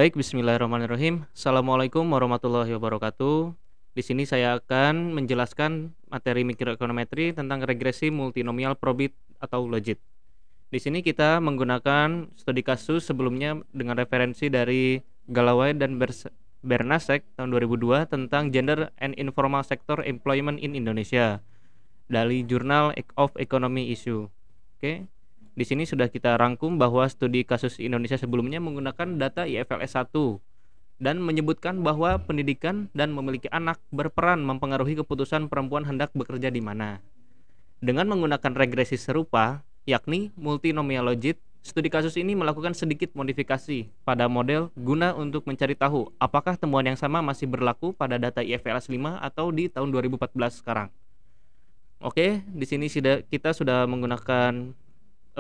Baik, bismillahirrahmanirrahim. Assalamualaikum warahmatullahi wabarakatuh. Di sini saya akan menjelaskan materi mikroekonometri tentang regresi multinomial probit atau logit. Di sini kita menggunakan studi kasus sebelumnya dengan referensi dari Galloway dan Bernasek tahun 2002 tentang Gender and Informal Sector Employment in Indonesia dari Journal of Economy Issue. Oke. Di sini sudah kita rangkum bahwa studi kasus Indonesia sebelumnya menggunakan data IFLS 1 dan menyebutkan bahwa pendidikan dan memiliki anak berperan mempengaruhi keputusan perempuan hendak bekerja di mana. Dengan menggunakan regresi serupa, yakni multinomial logit, studi kasus ini melakukan sedikit modifikasi pada model guna untuk mencari tahu apakah temuan yang sama masih berlaku pada data IFLS 5 atau di tahun 2014 sekarang. Oke, di sini kita sudah menggunakan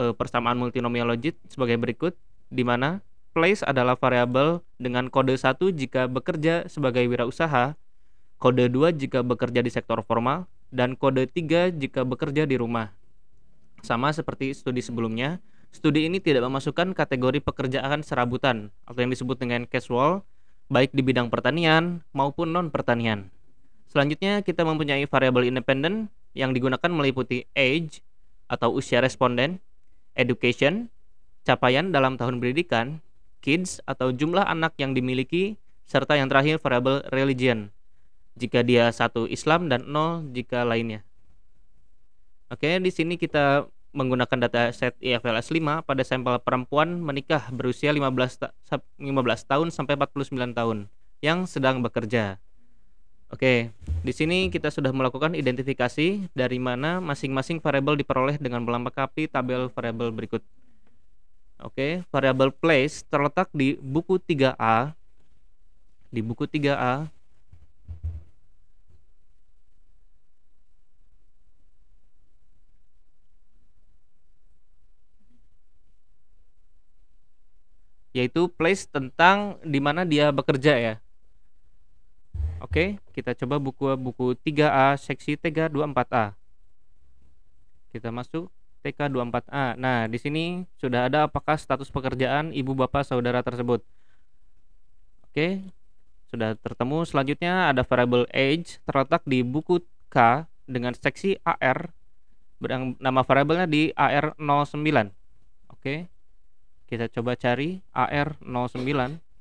persamaan multinomial logit sebagai berikut, di mana place adalah variabel dengan kode 1 jika bekerja sebagai wirausaha, kode 2 jika bekerja di sektor formal, dan kode 3 jika bekerja di rumah. Sama seperti studi sebelumnya, studi ini tidak memasukkan kategori pekerjaan serabutan atau yang disebut dengan casual, baik di bidang pertanian maupun non-pertanian. Selanjutnya kita mempunyai variabel independen yang digunakan meliputi age atau usia responden, education, capaian dalam tahun pendidikan, kids atau jumlah anak yang dimiliki, serta yang terakhir variabel religion, jika dia 1 Islam dan 0 jika lainnya. Oke, di sini kita menggunakan data set IFLS 5 pada sampel perempuan menikah berusia 15 tahun sampai 49 tahun yang sedang bekerja. Oke, di sini kita sudah melakukan identifikasi dari mana masing-masing variabel diperoleh dengan melengkapi tabel variabel berikut. Oke, variabel place terletak di buku 3A. Di buku 3A yaitu place tentang di mana dia bekerja ya. Oke, kita coba buku 3A seksi TK24A. Kita masuk TK24A. Nah, di sini sudah ada apakah status pekerjaan ibu bapak saudara tersebut. Oke, sudah tertemu. Selanjutnya ada variabel age terletak di buku K dengan seksi AR. Nama variabelnya di AR09. Oke, kita coba cari AR09.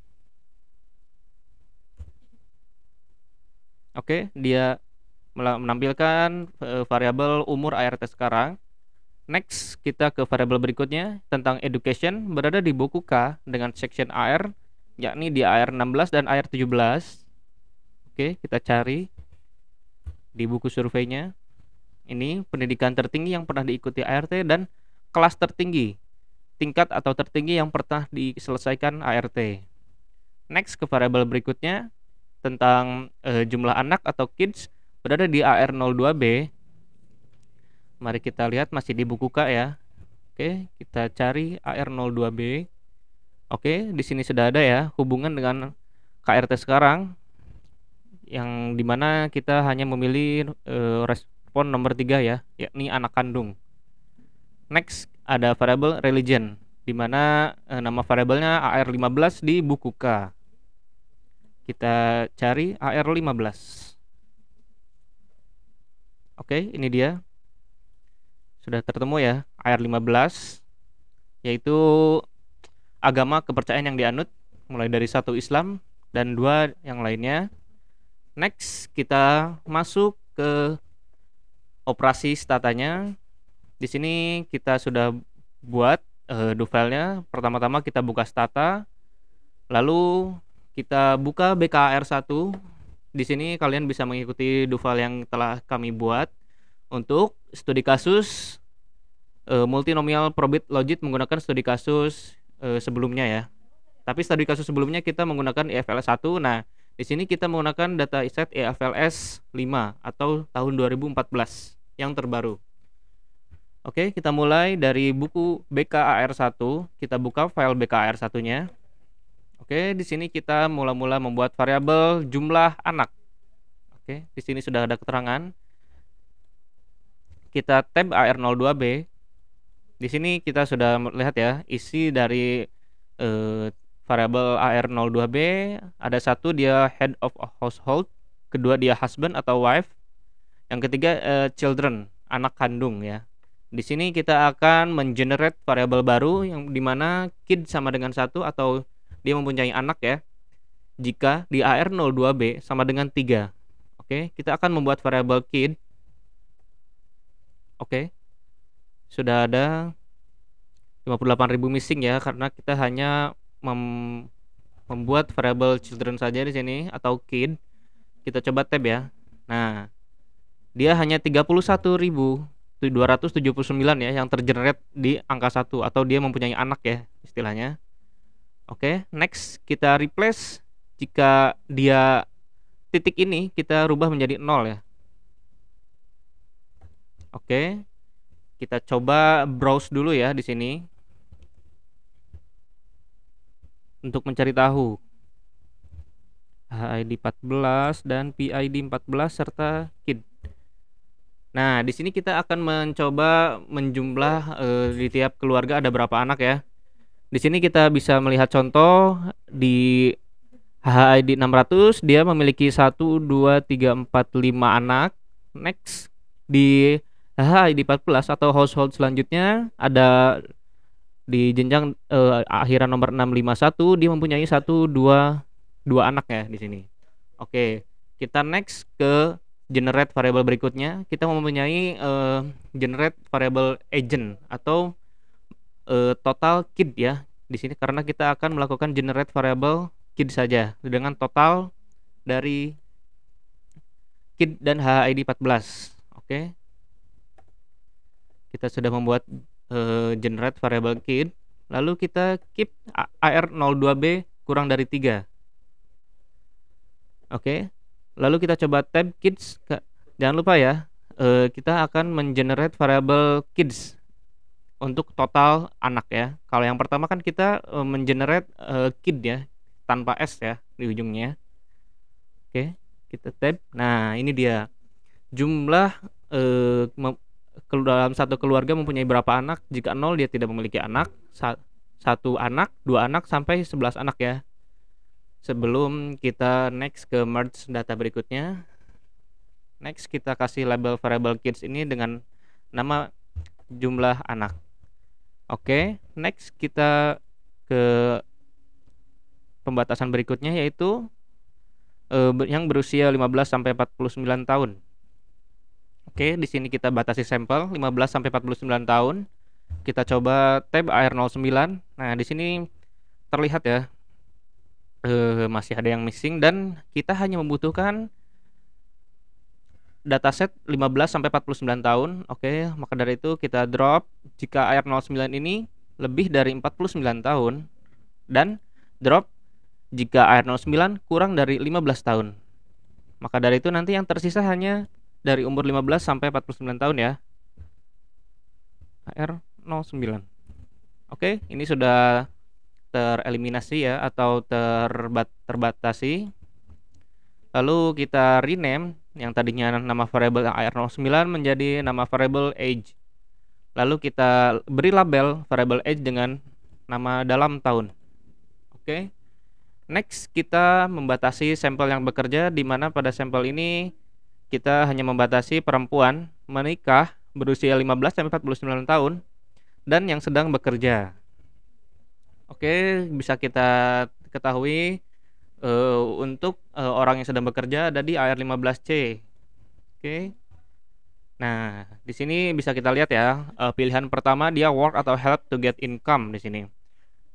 Oke, dia menampilkan variabel umur ART sekarang. Next, kita ke variabel berikutnya tentang education berada di buku K dengan section AR, yakni di AR16 dan AR17. Oke, kita cari di buku surveinya. Ini pendidikan tertinggi yang pernah diikuti ART dan kelas tertinggi, tingkat atau tertinggi yang pernah diselesaikan ART. Next, ke variabel berikutnya tentang jumlah anak atau kids berada di AR02B. Mari kita lihat masih di buku K ya. Oke, kita cari AR02B. Oke, di sini sudah ada ya hubungan dengan KRT sekarang, yang dimana kita hanya memilih respon nomor 3 ya, yakni anak kandung. Next, ada variabel religion, dimana nama variabelnya AR15 di buku K. Kita cari AR15. Oke, ini dia. Sudah tertemu ya, AR15, yaitu agama kepercayaan yang dianut, mulai dari 1 Islam dan 2 yang lainnya. Next, kita masuk ke operasi statanya. Di sini kita sudah buat do filenya. Pertama-tama kita buka stata, lalu kita buka BKR1. Di sini kalian bisa mengikuti do file yang telah kami buat untuk studi kasus multinomial probit logit menggunakan studi kasus sebelumnya ya. Tapi studi kasus sebelumnya kita menggunakan IFLS 1. Nah, di sini kita menggunakan data set IFLS 5 atau tahun 2014 yang terbaru. Oke, kita mulai dari buku BKAR1. Kita buka file BKAR1-nya. Oke, di sini kita mula-mula membuat variabel jumlah anak. Oke, di sini sudah ada keterangan. Kita tab AR02B. Di sini kita sudah melihat ya isi dari variabel AR02B, ada satu dia head of a household, kedua dia husband atau wife, yang ketiga children, anak kandung ya. Di sini kita akan mengenerate variabel baru yang dimana kid sama dengan 1 atau dia mempunyai anak ya, jika di AR02B sama dengan 3. Oke, kita akan membuat variabel kid. Oke, sudah ada 58.000 missing ya, karena kita hanya membuat variabel children saja di sini atau kid. Kita coba tab ya. Nah, dia hanya 31.279 ya yang tergenerate di angka 1 atau dia mempunyai anak ya istilahnya. Oke, next kita replace, jika dia titik ini kita rubah menjadi 0 ya. Oke, kita coba browse dulu ya di sini untuk mencari tahu HID 14 dan PID 14 serta KID. Nah, di sini kita akan mencoba menjumlah di tiap keluarga ada berapa anak ya. Di sini kita bisa melihat contoh di HID 600 dia memiliki 1 2 3 4 5 anak. Next di HID 14 atau household selanjutnya ada di jenjang akhiran nomor 651 dia mempunyai 1 2 anak ya di sini. Oke, kita next ke generate variable berikutnya. Kita mempunyai generate variable agent atau total kid ya di sini, karena kita akan melakukan generate variable kid saja dengan total dari kid dan HID 14. Oke, kita sudah membuat generate variable kid, lalu kita keep AR02B kurang dari 3. Oke, lalu kita coba tab kids. Jangan lupa ya, kita akan mengenerate variable kids untuk total anak ya. Kalau yang pertama kan kita mengenerate kid ya tanpa s ya di ujungnya. Oke, kita tab. Nah, ini dia jumlah dalam satu keluarga mempunyai berapa anak. Jika 0 dia tidak memiliki anak, 1 anak, 2 anak sampai 11 anak ya. Sebelum kita next ke merge data berikutnya, next kita kasih label variable kids ini dengan nama jumlah anak. Oke, next kita ke pembatasan berikutnya, yaitu yang berusia 15 sampai 49 tahun. Oke, di sini kita batasi sampel 15 sampai 49 tahun. Kita coba tab AR09. Nah, di sini terlihat ya masih ada yang missing dan kita hanya membutuhkan dataset 15 sampai 49 tahun. Oke, maka dari itu kita drop jika AR09 ini lebih dari 49 tahun dan drop jika AR09 kurang dari 15 tahun. Maka dari itu nanti yang tersisa hanya dari umur 15 sampai 49 tahun ya. AR09. Oke, ini sudah tereliminasi ya atau terbatasi. Lalu kita rename yang tadinya nama variable AR09 menjadi nama variable age. Lalu kita beri label variable age dengan nama dalam tahun. Oke. Next kita membatasi sampel yang bekerja, di mana pada sampel ini kita hanya membatasi perempuan menikah berusia 15 sampai 49 tahun dan yang sedang bekerja. Oke, bisa kita ketahui untuk orang yang sedang bekerja ada di AR15C. Oke. Nah, di sini bisa kita lihat ya, pilihan pertama dia work atau help to get income di sini.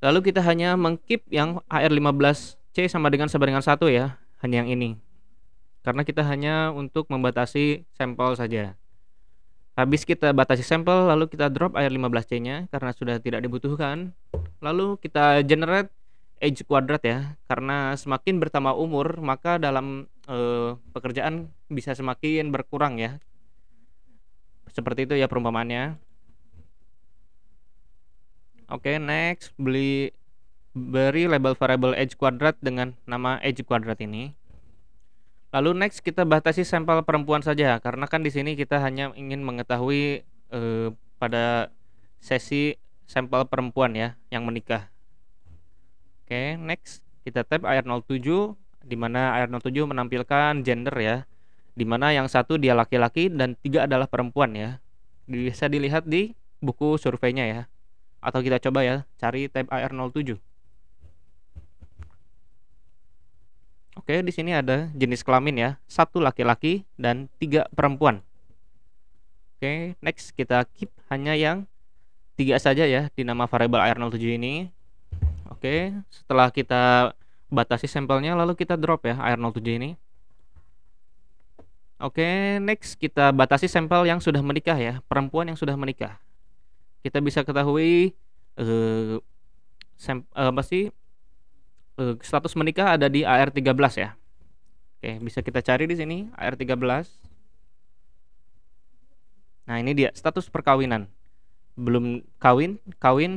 Lalu kita hanya mengkeep yang AR15C sama dengan 1 ya, hanya yang ini. Karena kita hanya untuk membatasi sampel saja. Habis kita batasi sampel, lalu kita drop AR15C-nya karena sudah tidak dibutuhkan. Lalu kita generate age kuadrat ya, karena semakin bertambah umur maka dalam pekerjaan bisa semakin berkurang ya. Seperti itu ya perumpamaannya. Oke, next beri label variable age kuadrat dengan nama age kuadrat ini. Lalu next kita batasi sampel perempuan saja, karena kan di sini kita hanya ingin mengetahui pada sesi sampel perempuan ya yang menikah. Oke, next kita tab AR07, di mana AR07 menampilkan gender ya, di mana yang satu dia laki-laki dan 3 adalah perempuan ya. Bisa dilihat di buku surveinya ya. Atau kita coba ya, cari tab AR07. Oke, di sini ada jenis kelamin ya, 1 laki-laki dan 3 perempuan. Oke, next kita keep hanya yang 3 saja ya di nama variabel AR07 ini. Oke, setelah kita batasi sampelnya lalu kita drop ya AR07 ini. Oke, next kita batasi sampel yang sudah menikah ya, perempuan yang sudah menikah. Kita bisa ketahui status menikah ada di AR13 ya. Oke, bisa kita cari di sini AR13. Nah, ini dia status perkawinan. Belum kawin,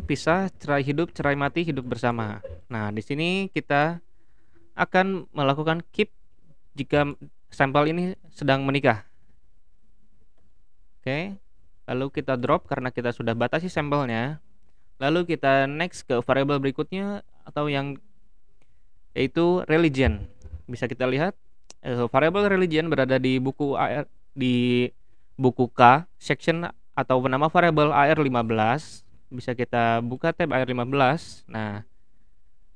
pisah, cerai hidup, cerai mati, hidup bersama. Nah, di sini kita akan melakukan keep jika sampel ini sedang menikah. Oke, lalu kita drop karena kita sudah batasi sampelnya. Lalu kita next ke variabel berikutnya atau yang yaitu religion. Bisa kita lihat variabel religion berada di buku AR, di buku K section atau bernama variabel AR15. Bisa kita buka tab AR15. Nah,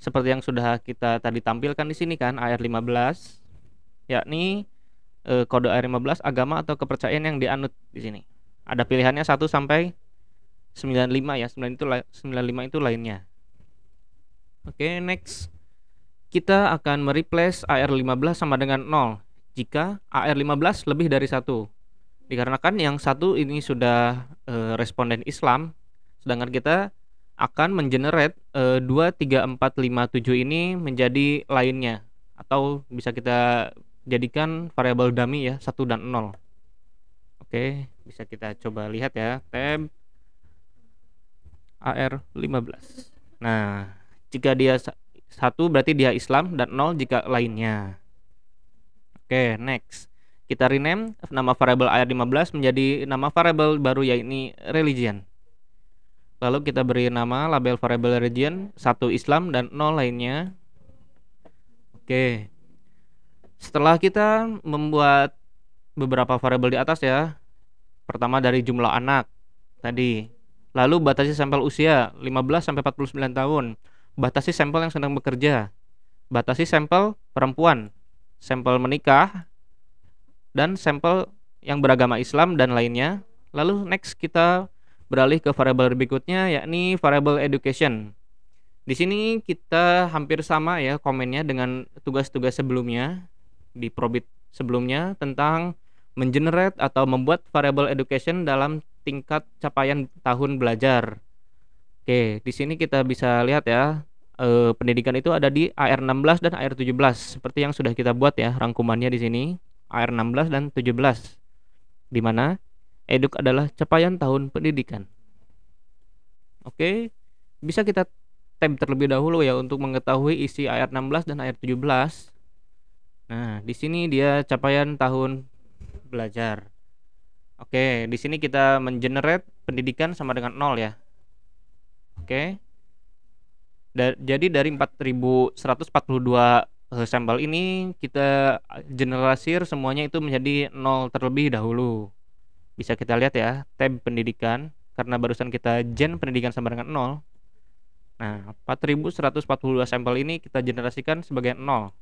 seperti yang sudah kita tadi tampilkan di sini kan AR15, yakni kode AR15 agama atau kepercayaan yang dianut di sini. Ada pilihannya 1 sampai 95 ya. 95 itu lainnya. Oke, next. Kita akan mereplace AR15 sama dengan 0 jika AR15 lebih dari 1. Dikarenakan yang satu ini sudah responden Islam, sedangkan kita akan mengenerate 2, 3, 4, 5, 7 ini menjadi lainnya, atau bisa kita jadikan variabel dummy ya, 1 dan 0. Oke, bisa kita coba lihat ya, tab AR15. Nah, jika dia 1 berarti dia Islam dan 0 jika lainnya. Oke, next. Kita rename nama variabel AR15 menjadi nama variabel baru yaitu religion. Lalu kita beri nama label variabel religion 1 Islam dan 0 lainnya. Oke. Setelah kita membuat beberapa variabel di atas ya. Pertama dari jumlah anak tadi. Lalu batasi sampel usia 15 sampai 49 tahun. Batasi sampel yang sedang bekerja. Batasi sampel perempuan, sampel menikah, dan sampel yang beragama Islam dan lainnya. Lalu next kita beralih ke variabel berikutnya yakni variabel education. Di sini kita hampir sama ya komennya dengan tugas-tugas sebelumnya di Probit sebelumnya tentang mengenerate atau membuat variabel education dalam tingkat capaian tahun belajar. Oke, di sini kita bisa lihat ya pendidikan itu ada di AR16 dan AR17 seperti yang sudah kita buat ya rangkumannya di sini. AR16 dan 17, di mana eduk adalah capaian tahun pendidikan. Oke, bisa kita tab terlebih dahulu ya untuk mengetahui isi AR16 dan AR17. Nah, di sini dia capaian tahun belajar. Oke, di sini kita mengenerate pendidikan sama dengan 0 ya. Oke. Jadi dari 4142 sampel ini kita generalisir semuanya itu menjadi 0 terlebih dahulu. Bisa kita lihat ya tab pendidikan, karena barusan kita gen pendidikan sama dengan 0. Nah, 4142 sampel ini kita generasikan sebagai 0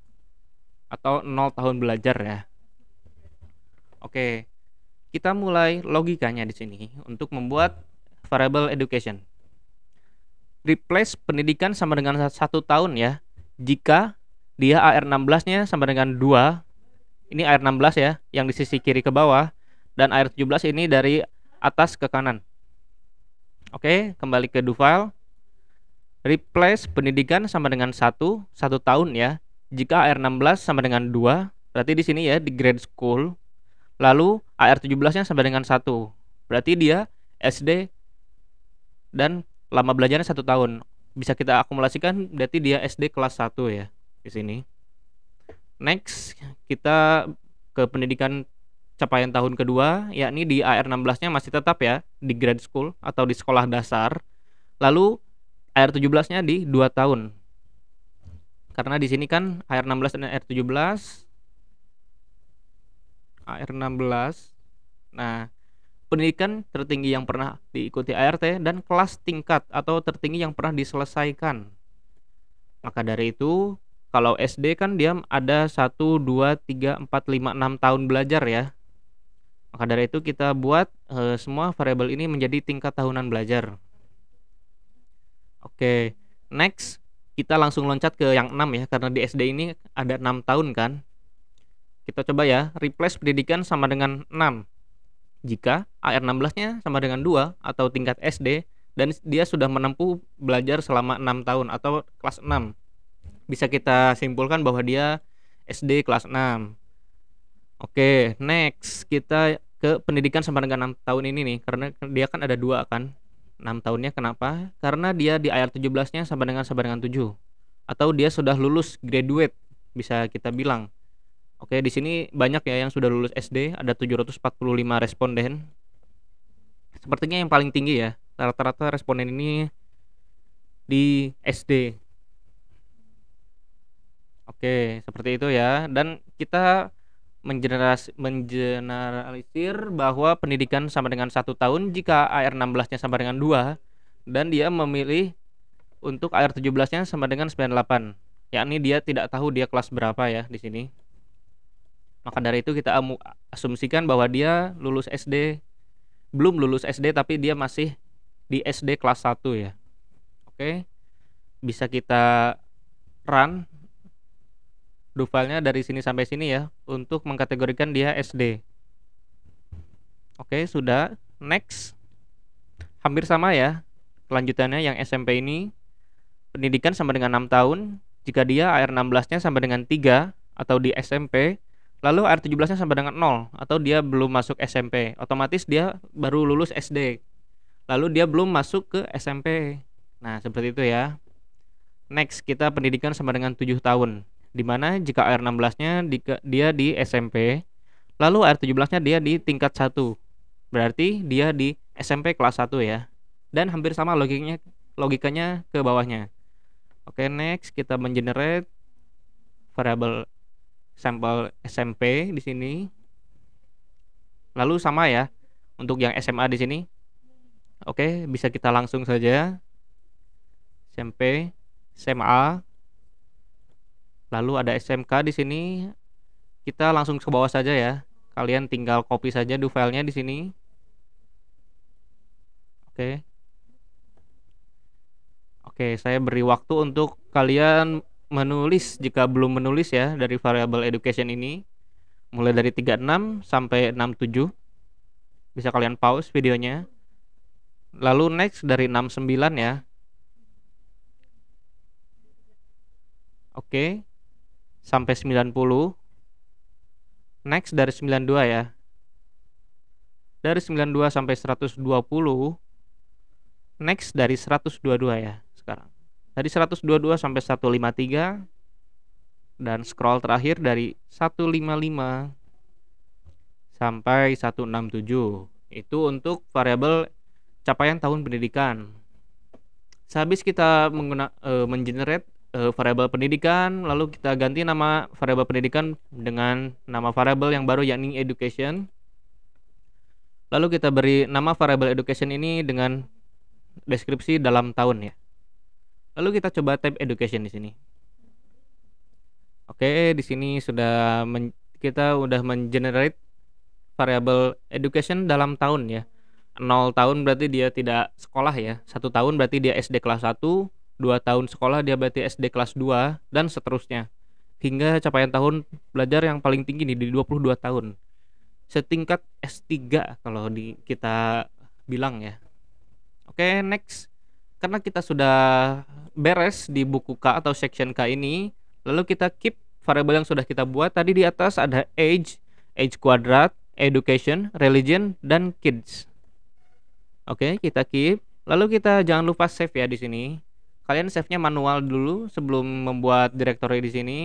atau 0 tahun belajar ya. Oke, kita mulai logikanya di sini untuk membuat variable education. Replace pendidikan sama dengan 1 tahun ya jika dia AR16-nya sama dengan 2. Ini AR16 ya, yang di sisi kiri ke bawah. Dan AR17 ini dari atas ke kanan. Oke, kembali ke do file. Replace pendidikan sama dengan 1 tahun ya. Jika AR16 sama dengan 2, berarti di sini ya di grade school. Lalu AR17-nya sama dengan 1. Berarti dia SD dan lama belajarnya 1 tahun. Bisa kita akumulasikan berarti dia SD kelas 1 ya. Di sini. Next, kita ke pendidikan capaian tahun kedua, yakni di AR16-nya masih tetap ya di grade school atau di sekolah dasar. Lalu AR17-nya di 2 tahun. Karena di sini kan AR16 dan AR17. AR16. Nah, pendidikan tertinggi yang pernah diikuti ART dan kelas tingkat atau tertinggi yang pernah diselesaikan. Maka dari itu, kalau SD kan dia ada 1, 2, 3, 4, 5, 6 tahun belajar ya. Maka dari itu kita buat semua variabel ini menjadi tingkat tahunan belajar. Oke, next kita langsung loncat ke yang 6 ya, karena di SD ini ada 6 tahun kan. Kita coba ya, replace pendidikan sama dengan 6. Jika AR16-nya sama dengan 2 atau tingkat SD dan dia sudah menempuh belajar selama 6 tahun atau kelas 6. Bisa kita simpulkan bahwa dia SD kelas 6. Oke, next kita ke pendidikan sama dengan 6 tahun ini nih, karena dia kan ada 2 kan. 6 tahunnya kenapa? Karena dia di AR17-nya sama dengan 7 atau dia sudah lulus graduate bisa kita bilang. Oke, di sini banyak ya yang sudah lulus SD, ada 745 responden. Sepertinya yang paling tinggi ya, rata-rata responden ini di SD. Oke, seperti itu ya. Dan kita mengeneralisir bahwa pendidikan sama dengan 1 tahun jika AR16-nya sama dengan 2 dan dia memilih untuk AR17-nya sama dengan 98. Yakni dia tidak tahu dia kelas berapa ya di sini. Maka dari itu kita asumsikan bahwa dia lulus SD, belum lulus SD tapi dia masih di SD kelas 1 ya. Oke. Bisa kita run do filenya dari sini sampai sini ya untuk mengkategorikan dia SD. Oke, sudah. Next. Hampir sama ya. Kelanjutannya yang SMP ini pendidikan sama dengan 6 tahun jika dia AR16-nya sama dengan 3 atau di SMP. Lalu AR17-nya sama dengan 0 atau dia belum masuk SMP. Otomatis dia baru lulus SD. Lalu dia belum masuk ke SMP. Nah, seperti itu ya. Next, kita pendidikan sama dengan 7 tahun. Dimana jika AR16-nya dia di SMP, lalu AR17-nya dia di tingkat 1. Berarti dia di SMP kelas 1 ya. Dan hampir sama logikanya ke bawahnya. Oke, next kita mengenerate variabel sampel SMP di sini. Lalu sama ya untuk yang SMA di sini. Oke, bisa kita langsung saja SMP, SMA. Lalu ada SMK di sini. Kita langsung ke bawah saja ya. Kalian tinggal copy saja do filenya di sini. Oke. Oke, saya beri waktu untuk kalian menulis jika belum menulis ya dari variabel education ini. Mulai dari 36 sampai 67. Bisa kalian pause videonya. Lalu next dari 69 ya. Oke. Sampai 90. Next dari 92 ya. Dari 92 sampai 120. Next dari 122 ya sekarang. Dari 122 sampai 153 dan scroll terakhir dari 155 sampai 167. Itu untuk variabel capaian tahun pendidikan. Sehabis kita mengenerate variabel pendidikan, lalu kita ganti nama variabel pendidikan dengan nama variabel yang baru yakni education. Lalu kita beri nama variabel education ini dengan deskripsi dalam tahun ya. Lalu kita coba type education di sini. Oke, di sini kita udah mengenerate variabel education dalam tahun ya. 0 tahun berarti dia tidak sekolah ya. 1 tahun berarti dia SD kelas 1, 2 tahun sekolah dia berarti SD kelas 2 dan seterusnya. Hingga capaian tahun belajar yang paling tinggi nih di 22 tahun. Setingkat S3 kalau kita bilang ya. Oke, next. Karena kita sudah beres di buku K atau section K ini, lalu kita keep variabel yang sudah kita buat. Tadi di atas ada age kuadrat, education, religion, dan kids. Oke, kita keep. Lalu kita jangan lupa save ya di sini. Kalian save-nya manual dulu sebelum membuat directory di sini.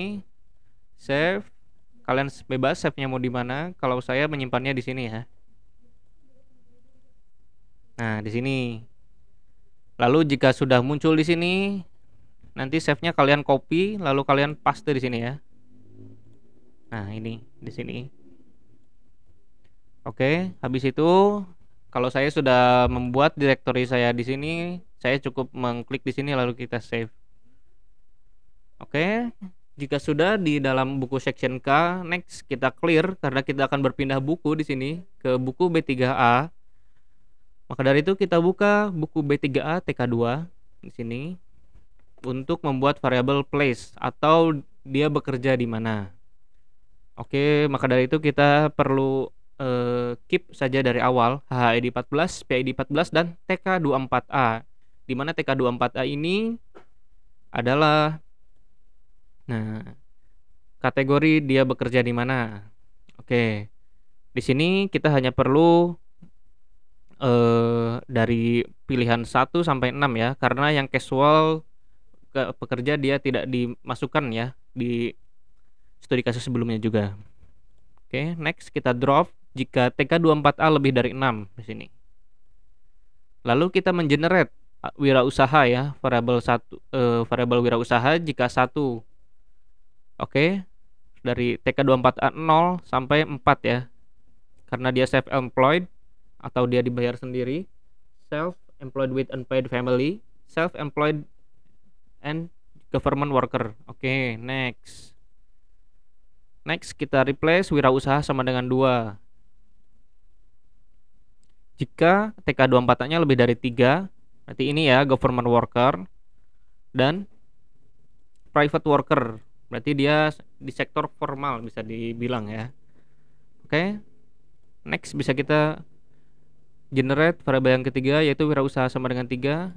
Save. Kalian bebas save-nya mau di mana. Kalau saya menyimpannya di sini ya. Nah, di sini. Lalu jika sudah muncul di sini, Nanti save-nya kalian copy lalu kalian paste di sini ya. Nah, ini di sini. Oke, habis itu kalau saya sudah membuat directory saya di sini, saya cukup mengklik di sini lalu kita save. Oke, jika sudah di dalam buku section K, next kita clear karena kita akan berpindah buku di sini ke buku B3A. Maka dari itu kita buka buku B3A TK2 di sini untuk membuat variabel place atau dia bekerja di mana. Oke, maka dari itu kita perlu keep saja dari awal HID 14, PID 14 dan TK24A. Di mana TK24A ini adalah kategori dia bekerja di mana. Oke. Di sini kita hanya perlu dari pilihan 1 sampai 6 ya, karena yang casual pekerja dia tidak dimasukkan ya di studi kasus sebelumnya juga. Oke, next kita drop jika TK24A lebih dari 6 di sini. Lalu kita mengenerate wirausaha ya, variabel wirausaha jika 1. Oke. Dari TK24A 0 sampai 4 ya. Karena dia self-employed atau dia dibayar sendiri. Self-employed with unpaid family, self-employed and government worker. Oke, next. Next kita replace wirausaha sama dengan 2. Jika TK24-nya lebih dari 3, berarti ini ya government worker dan private worker. Berarti dia di sektor formal bisa dibilang ya. Oke. Next bisa kita generate variabel yang ketiga yaitu wirausaha sama dengan 3.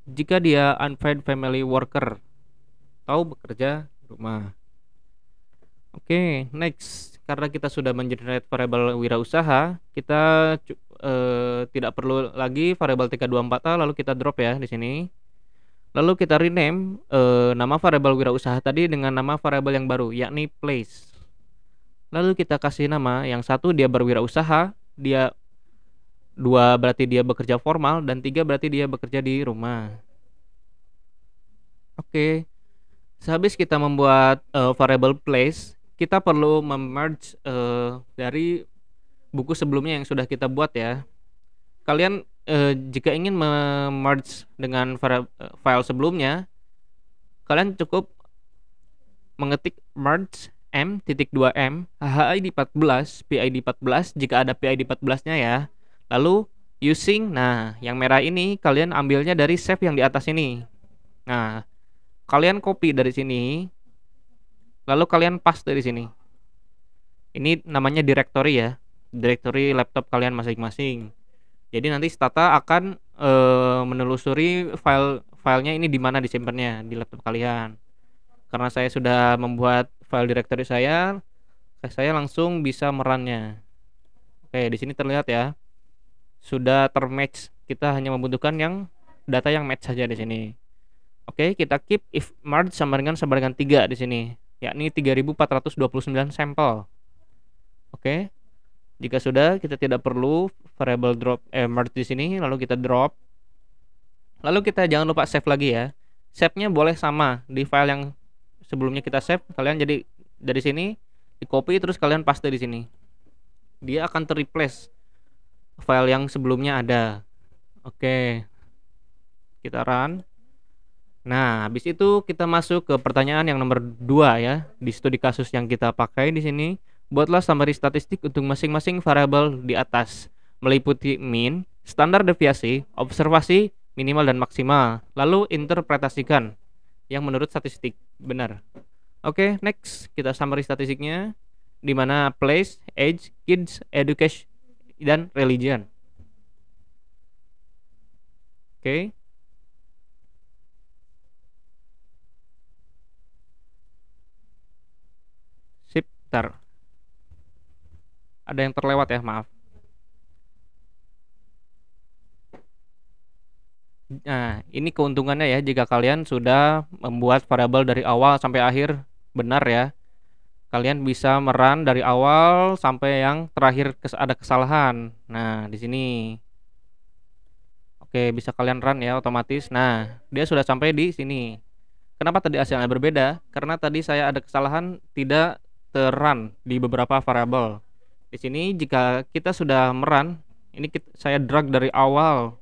Jika dia unpaid family worker atau bekerja di rumah. Oke, next. Karena kita sudah mengenerate variabel wirausaha, kita tidak perlu lagi variabel TK24A lalu kita drop ya di sini. Lalu kita rename nama variabel wirausaha tadi dengan nama variabel yang baru yakni place. Lalu kita kasih nama yang 1 dia berwirausaha, 2 berarti dia bekerja formal dan 3 berarti dia bekerja di rumah. Oke. Sehabis kita membuat variabel place, kita perlu memerge dari buku sebelumnya yang sudah kita buat ya. Kalian jika ingin memerge dengan file sebelumnya, kalian cukup mengetik merge m.2m HID 14 PID 14 jika ada PID 14-nya ya. Lalu using, nah yang merah ini kalian ambilnya dari save yang di atas ini. Nah, kalian copy dari sini, lalu kalian paste dari sini. Ini namanya directory ya, directory laptop kalian masing-masing. Jadi nanti Stata akan menelusuri filenya ini di mana disimpannya di laptop kalian. Karena saya sudah membuat file directory saya langsung bisa merannya. Oke, di sini terlihat ya, sudah termatch. Kita hanya membutuhkan yang data yang match saja di sini. Oke, kita keep if merge sama dengan 3 di sini, yakni 3429 sampel. Oke. Jika sudah, kita tidak perlu variable drop merge di sini, lalu kita drop. Lalu kita jangan lupa save lagi ya. Save-nya boleh sama di file yang sebelumnya kita save. Kalian jadi dari sini di copy terus kalian paste di sini. Dia akan terreplace file yang sebelumnya ada. Oke. Kita run. Nah, habis itu kita masuk ke pertanyaan yang nomor 2 ya. Di studi kasus yang kita pakai di sini. Buatlah summary statistik untuk masing-masing variabel di atas, meliputi mean, standar deviasi, observasi, minimal dan maksimal. Lalu interpretasikan yang menurut statistik benar. Oke, next kita summary statistiknya, di mana place, age, kids, education, dan religion. Oke. Sip, bentar. Ada yang terlewat ya, maaf. Nah, ini keuntungannya ya jika kalian sudah membuat variabel dari awal sampai akhir benar ya. Kalian bisa merun dari awal sampai yang terakhir ada kesalahan. Nah, di sini. Oke, bisa kalian run ya otomatis. Nah, dia sudah sampai di sini. Kenapa tadi hasilnya berbeda? Karena tadi saya ada kesalahan tidak terrun di beberapa variabel. Di sini jika kita sudah merun, ini saya drag dari awal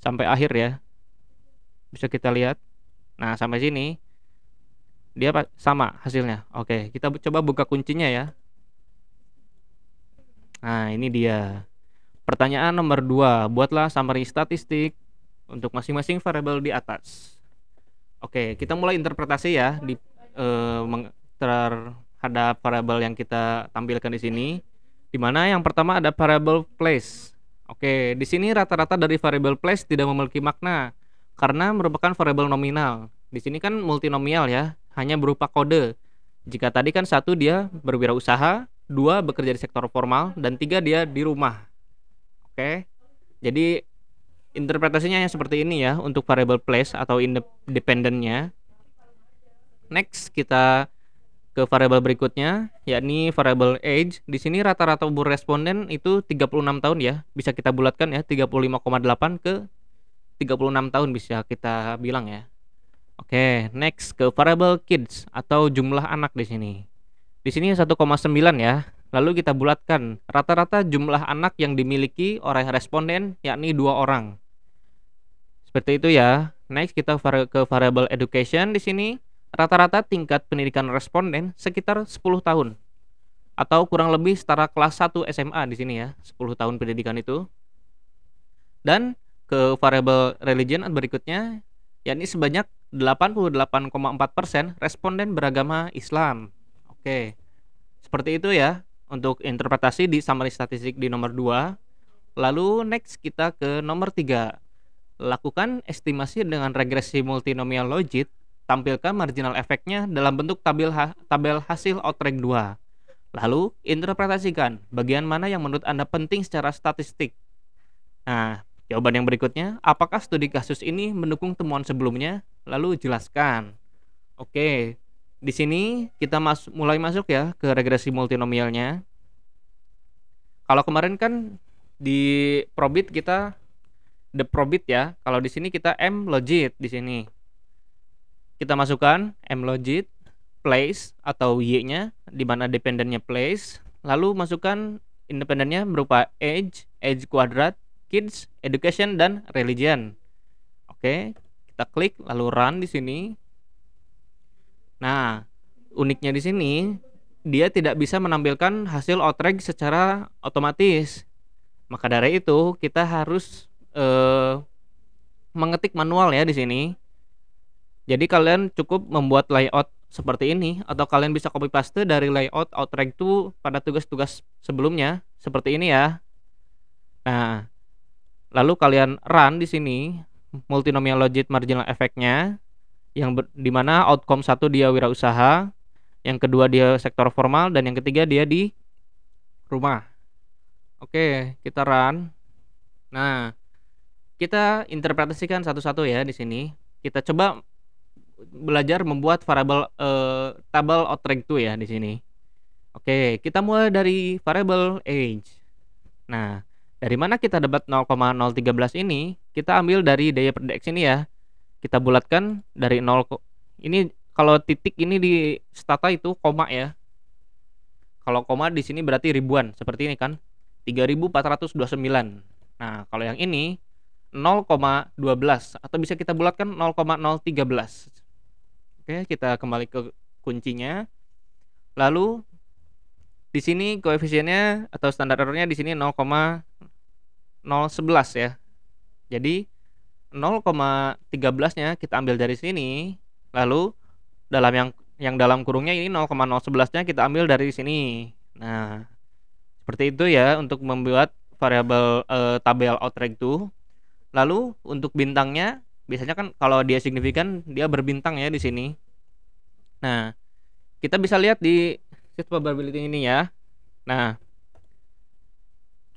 sampai akhir ya. Bisa kita lihat. Nah, sampai sini dia sama hasilnya. Oke, kita coba buka kuncinya ya. Nah, ini dia. Pertanyaan nomor 2, buatlah summary statistik untuk masing-masing variabel di atas. Oke, kita mulai interpretasi ya di terhadap variabel yang kita tampilkan di sini. Di mana yang pertama ada variabel place. Oke, di sini rata-rata dari variabel place tidak memiliki makna karena merupakan variabel nominal. Di sini kan multinomial ya, hanya berupa kode. Jika tadi kan 1 dia berwirausaha, 2 bekerja di sektor formal, dan 3 dia di rumah. Oke. Jadi interpretasinya yang seperti ini ya untuk variable place atau independennya. Next kita ke variabel berikutnya, yakni variabel age. Di sini rata-rata umur responden itu 36 tahun ya. Bisa kita bulatkan ya, 35,8 ke 36 tahun bisa kita bilang ya. Oke, next ke variabel kids atau jumlah anak di sini. Di sini 1,9 ya. Lalu kita bulatkan rata-rata jumlah anak yang dimiliki oleh responden yakni 2 orang. Seperti itu ya. Next kita ke variabel education di sini. Rata-rata tingkat pendidikan responden sekitar 10 tahun. Atau kurang lebih setara kelas 1 SMA di sini ya, 10 tahun pendidikan itu. Dan ke variabel religion berikutnya, yakni sebanyak 88,4% responden beragama Islam. Oke. Seperti itu ya untuk interpretasi di summary statistik di nomor 2. Lalu next kita ke nomor 3. Lakukan estimasi dengan regresi multinomial logit. Tampilkan marginal efeknya dalam bentuk tabel hasil outreg 2. Lalu interpretasikan bagian mana yang menurut Anda penting secara statistik. Nah, jawaban yang berikutnya, apakah studi kasus ini mendukung temuan sebelumnya? Lalu jelaskan. Oke, di sini kita mulai masuk ya ke regresi multinomialnya. Kalau kemarin kan di probit kita the probit ya. Kalau di sini kita M logit di sini. Kita masukkan M logit place atau Y-nya di mana dependennya place, lalu masukkan independennya berupa age kuadrat, kids, education dan religion. Oke, kita klik lalu run di sini. Nah, uniknya di sini dia tidak bisa menampilkan hasil outreg secara otomatis. Maka dari itu kita harus mengetik manual ya di sini. Jadi kalian cukup membuat layout seperti ini atau kalian bisa copy paste dari layout outreg itu pada tugas-tugas sebelumnya seperti ini ya. Nah, lalu kalian run di sini multinomial logit marginal efeknya yang dimana outcome 1 dia wirausaha, yang kedua dia sektor formal, dan yang ketiga dia di rumah. Oke, kita run. Nah, kita interpretasikan satu-satu ya di sini. Kita coba belajar membuat variabel tabel outreg 2 ya di sini. Oke, kita mulai dari variabel age. Nah, dari mana kita dapat 0,013 ini? Kita ambil dari daya per dx ini ya. Kita bulatkan dari 0. Ini kalau titik ini di stata itu koma ya. Kalau koma di sini berarti ribuan, seperti ini kan. 3429. Nah, kalau yang ini 0,12 atau bisa kita bulatkan 0,013. Oke, kita kembali ke kuncinya. Lalu di sini koefisiennya atau standar errornya di sini 0,011 ya. Jadi 0,13-nya kita ambil dari sini. Lalu dalam yang dalam kurungnya ini 0,011-nya kita ambil dari sini. Nah, seperti itu ya untuk membuat variabel tabel outreg 2. Lalu untuk bintangnya biasanya kan kalau dia signifikan dia berbintang ya di sini. Nah, kita bisa lihat di sheet probability ini ya. Nah,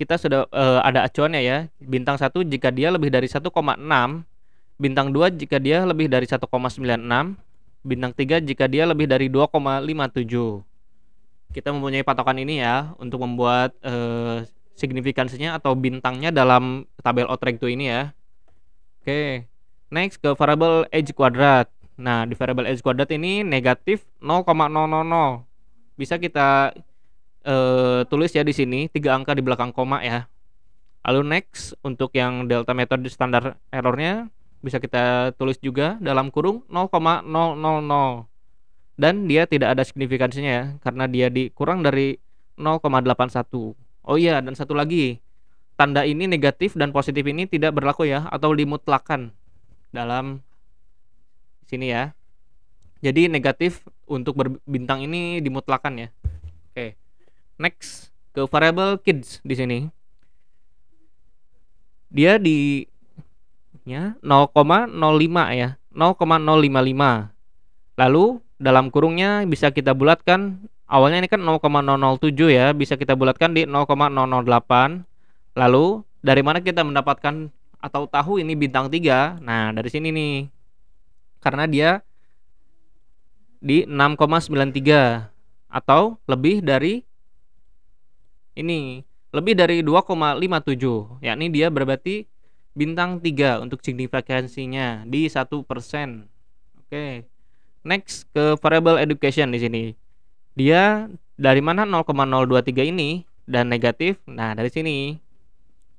kita sudah ada acuannya ya. Bintang 1 jika dia lebih dari 1,6, bintang 2 jika dia lebih dari 1,96, bintang 3 jika dia lebih dari 2,57. Kita mempunyai patokan ini ya untuk membuat signifikansinya atau bintangnya dalam tabel outreg 2 ini ya. Oke. Next ke variable edge kuadrat. Nah, di variable edge kuadrat ini negatif 0,000. Bisa kita tulis ya di sini 3 angka di belakang koma ya. Lalu next untuk yang delta metode standar errornya bisa kita tulis juga dalam kurung 0,000 dan dia tidak ada signifikansinya ya karena dia dikurang dari 0,81. Oh iya, dan satu lagi, tanda ini negatif dan positif ini tidak berlaku ya atau dimutlakan dalam sini ya. Jadi negatif untuk berbintang ini dimutlakan ya. Oke. Next ke variable kids di sini. Dia di 0,05 ya. 0,055. Lalu dalam kurungnya bisa kita bulatkan, awalnya ini kan 0,007 ya, bisa kita bulatkan di 0,008. Lalu dari mana kita mendapatkan atau tahu ini bintang 3? Nah, dari sini nih. Karena dia di 6,93 atau lebih dari ini, lebih dari 2,57, yakni dia berarti bintang 3 untuk signifikansinya di 1%. Oke. Next ke variable education di sini. Dia dari mana 0,023 ini dan negatif? Nah, dari sini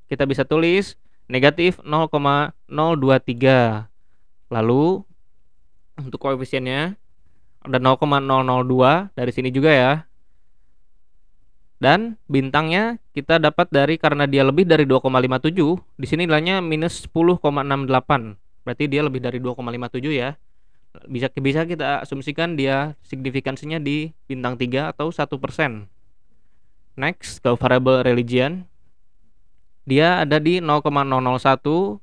kita bisa tulis negatif 0,023. Lalu untuk koefisiennya ada 0,002 dari sini juga ya. Dan bintangnya kita dapat dari, karena dia lebih dari 2,57, di sini nilainya minus 10,68. Berarti dia lebih dari 2,57 ya. Bisa kita asumsikan dia signifikansinya di bintang 3 atau 1%. Next ke variable religion. Dia ada di 0,001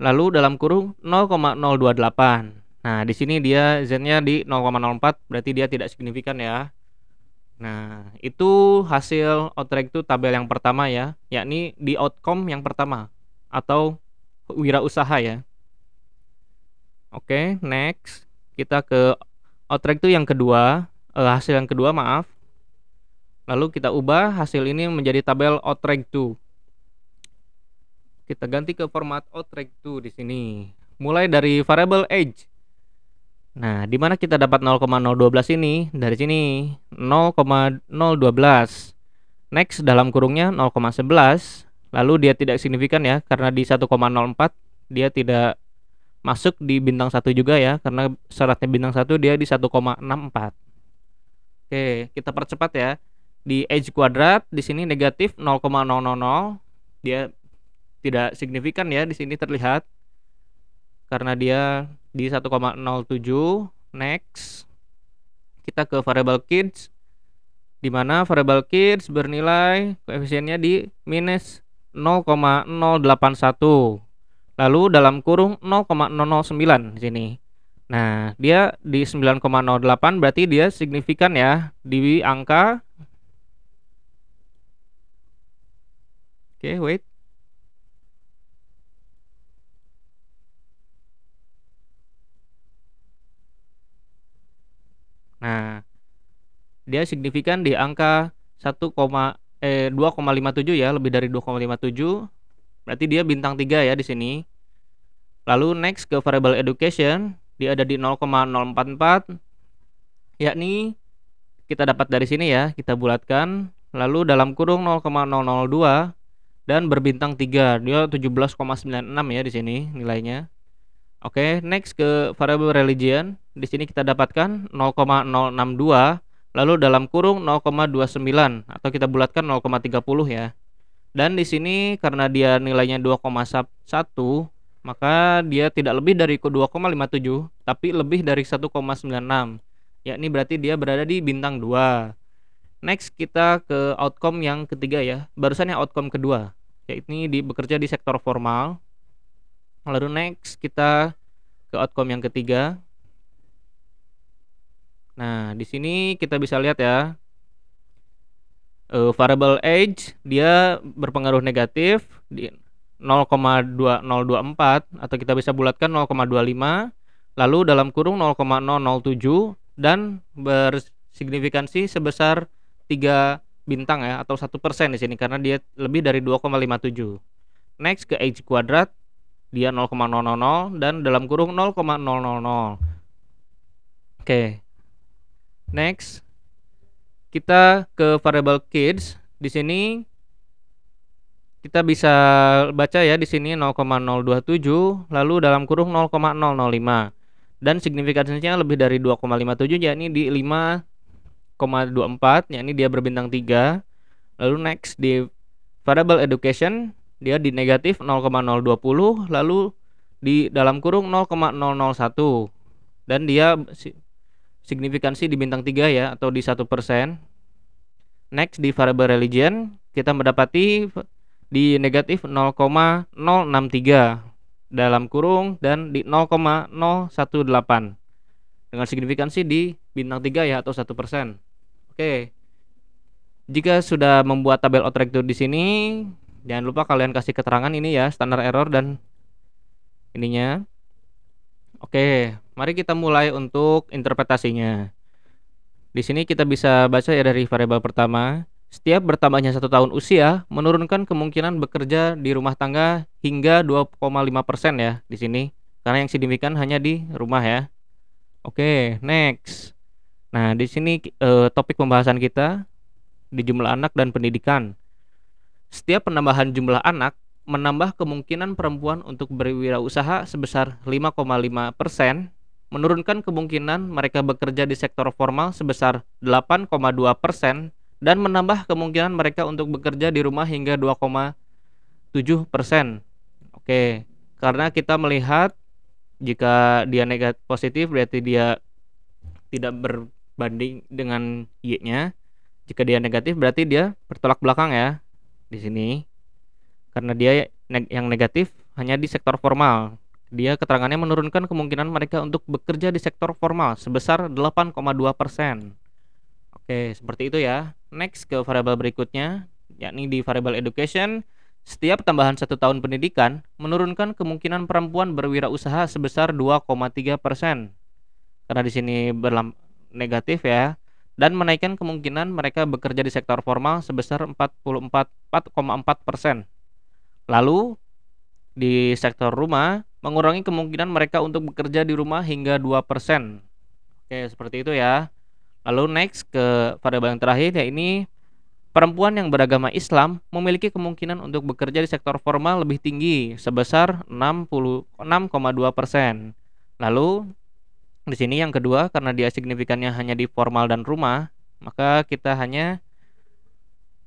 lalu dalam kurung 0,028. Nah, di sini dia Z-nya di 0,04, berarti dia tidak signifikan ya. Nah, itu hasil outrake itu tabel yang pertama ya, yakni di outcome yang pertama atau wirausaha ya. Oke, next kita ke outrake itu yang kedua, hasil yang kedua maaf. Lalu kita ubah hasil ini menjadi tabel outrake 2. Kita ganti ke format outrake 2 di sini. Mulai dari variable age. Nah, di mana kita dapat 0,012 ini? Dari sini 0,012. Next dalam kurungnya 0,11. Lalu dia tidak signifikan ya, karena di 1,04 dia tidak masuk di bintang 1 juga ya, karena syaratnya bintang 1 dia di 1,64. Oke, kita percepat ya. Di edge kuadrat di sini negatif 0,000. Dia tidak signifikan ya, di sini terlihat karena dia di 1,07. Next kita ke variable kids, di mana variable kids bernilai koefisiennya di minus 0,081. Lalu dalam kurung 0,009 di sini. Nah, dia di 9,08, berarti dia signifikan ya di angka. Oke, wait. Nah, dia signifikan di angka 2,57 ya, lebih dari 2,57. Berarti dia bintang 3 ya di sini. Lalu next ke variable education, dia ada di 0,044, yakni kita dapat dari sini ya, kita bulatkan. Lalu dalam kurung 0,002 dan berbintang 3, dia 17,96 ya di sini nilainya. Oke, next ke variable religion. Di sini kita dapatkan 0,062, lalu dalam kurung 0,29 atau kita bulatkan 0,30 ya. Dan di sini karena dia nilainya 2,1, maka dia tidak lebih dari 2,57 tapi lebih dari 1,96. Yakni berarti dia berada di bintang 2. Next kita ke outcome yang ketiga ya. Barusan yang outcome kedua, yaitu bekerja di sektor formal. Lalu next kita ke outcome yang ketiga. Nah, di sini kita bisa lihat ya. Variable age dia berpengaruh negatif di 0,2024 atau kita bisa bulatkan 0,25, lalu dalam kurung 0,007 dan bersignifikansi sebesar 3 bintang ya atau 1% di sini karena dia lebih dari 2,57. Next ke age kuadrat. dia 0,000 dan dalam kurung 0,000. Oke. Next, kita ke variable kids. Di sini kita bisa baca ya di sini 0,027 lalu dalam kurung 0,005 dan signifikansinya lebih dari 2,57 yakni di 5,24 yakni dia berbintang 3. Lalu next di variable education dia di negatif 0,020 lalu di dalam kurung 0,001 dan dia signifikansi di bintang 3 ya atau di 1%. Next di variable religion kita mendapati di negatif 0,063 dalam kurung dan di 0,018 dengan signifikansi di bintang 3 ya atau 1%. Oke. Jika sudah membuat tabel outrector di sini, jangan lupa kalian kasih keterangan ini ya, standar error dan ininya. Oke, mari kita mulai untuk interpretasinya. Di sini kita bisa baca ya dari variabel pertama. Setiap bertambahnya 1 tahun usia menurunkan kemungkinan bekerja di rumah tangga hingga 2,5% ya di sini. Karena yang signifikan hanya di rumah ya. Oke, next. Nah, di sini topik pembahasan kita di jumlah anak dan pendidikan. Setiap penambahan jumlah anak menambah kemungkinan perempuan untuk berwirausaha sebesar 5,5%, menurunkan kemungkinan mereka bekerja di sektor formal sebesar 8,2%, dan menambah kemungkinan mereka untuk bekerja di rumah hingga 2,7%. Oke, karena kita melihat jika dia negatif positif berarti dia tidak berbanding dengan Y-nya. Jika dia negatif berarti dia bertolak belakang ya di sini. Karena dia yang negatif hanya di sektor formal. Dia keterangannya menurunkan kemungkinan mereka untuk bekerja di sektor formal sebesar 8,2%. Oke, seperti itu ya. Next ke variabel berikutnya, yakni di variabel education. Setiap tambahan 1 tahun pendidikan menurunkan kemungkinan perempuan berwirausaha sebesar 2,3%. Karena di sini negatif ya. Dan menaikkan kemungkinan mereka bekerja di sektor formal sebesar 4,4%. Lalu di sektor rumah mengurangi kemungkinan mereka untuk bekerja di rumah hingga 2%. Oke, seperti itu ya. Lalu next ke variabel yang terakhir yakni perempuan yang beragama Islam memiliki kemungkinan untuk bekerja di sektor formal lebih tinggi sebesar 6,2%. Lalu di sini yang kedua karena dia signifikannya hanya di formal dan rumah, maka kita hanya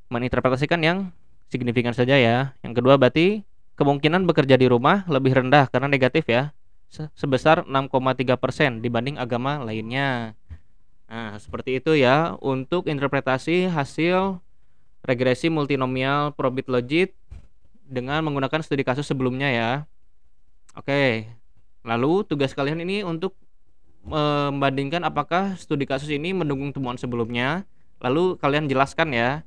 menginterpretasikan yang signifikan saja ya. Yang kedua berarti kemungkinan bekerja di rumah lebih rendah karena negatif ya, sebesar 6,3% dibanding agama lainnya. Nah, seperti itu ya untuk interpretasi hasil regresi multinomial probit logit dengan menggunakan studi kasus sebelumnya ya. Oke. Lalu tugas kalian ini untuk membandingkan apakah studi kasus ini mendukung temuan sebelumnya. Lalu kalian jelaskan ya.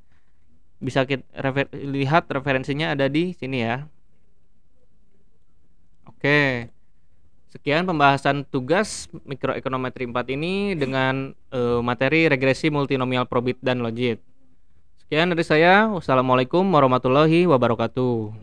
Bisa kita lihat referensinya ada di sini ya. Oke. Sekian pembahasan tugas mikroekonometri 4 ini dengan materi regresi multinomial probit dan logit. Sekian dari saya. Wassalamualaikum warahmatullahi wabarakatuh.